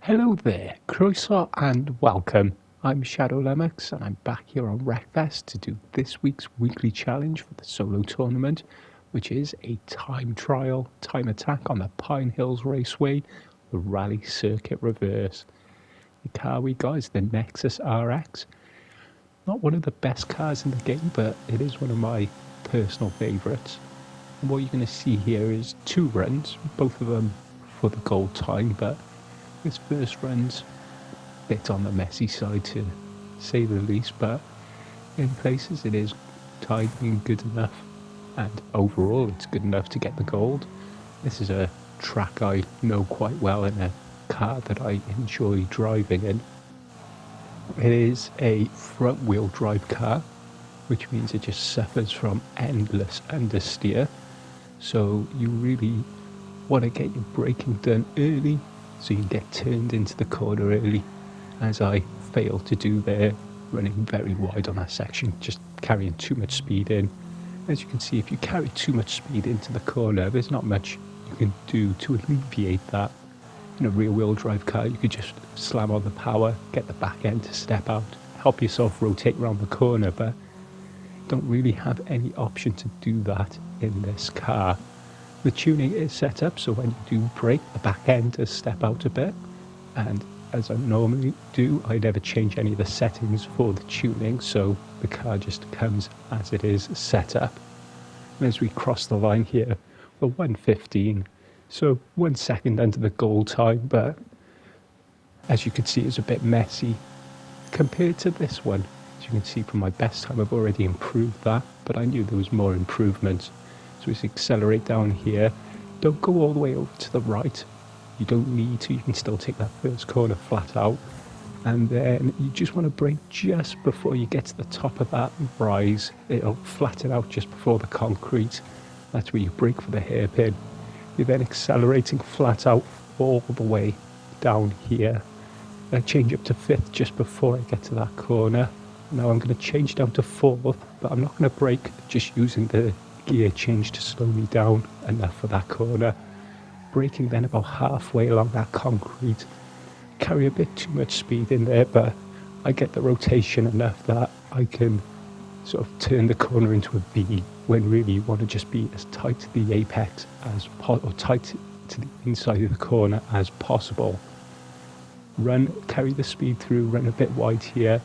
Hello there, croeso and welcome. I'm Shadow Lemmax and I'm back here on Wreckfest to do this week's weekly challenge for the solo tournament, which is a time trial, time attack on the Pinehill Raceway, the rally circuit reverse. The car we got is the Nexus RX. Not one of the best cars in the game, but it is one of my personal favourites. And what you're going to see here is two runs, both of them for the gold time, but this first run's a bit on the messy side to say the least, but in places it is timing good enough, and overall it's good enough to get the gold. This is a track I know quite well and a car that I enjoy driving in. It is a front wheel drive car, which means it just suffers from endless understeer. So you really want to get your braking done early so you can get turned into the corner early, as I failed to do there, running very wide on that section, just carrying too much speed in. As you can see, if you carry too much speed into the corner, there's not much you can do to alleviate that. In a rear-wheel drive car, you could just slam on the power, get the back end to step out, help yourself rotate around the corner, but don't really have any option to do that in this car. The tuning is set up so when you do brake, the back end does step out a bit, and as I normally do, I never change any of the settings for the tuning, so the car just comes as it is set up. And as we cross the line here, we're 1:15, so 1 second under the goal time, but as you can see, it's a bit messy compared to this one. As you can see from my best time, I've already improved that, but I knew there was more improvements. So we accelerate down here. Don't go all the way over to the right. You don't need to. You can still take that first corner flat out. And then you just want to brake just before you get to the top of that rise. It'll flatten out just before the concrete. That's where you brake for the hairpin. You're then accelerating flat out all the way down here. I change up to fifth just before I get to that corner. Now I'm going to change down to fourth, but I'm not going to brake, just using the gear change to slow me down enough for that corner. Braking then about halfway along that concrete. Carry a bit too much speed in there, but I get the rotation enough that I can sort of turn the corner into a V when really you want to just be as tight to the apex as or tight to the inside of the corner as possible. Carry the speed through, run a bit wide here,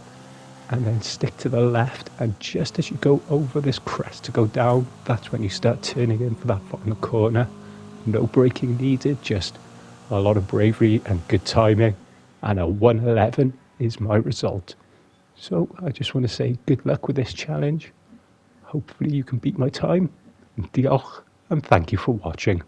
and then stick to the left, and just as you go over this crest to go down, that's when you start turning in for that final corner. No braking needed, just a lot of bravery and good timing, and a 1:11 is my result. So I just want to say good luck with this challenge. Hopefully you can beat my time. Diolch, and thank you for watching.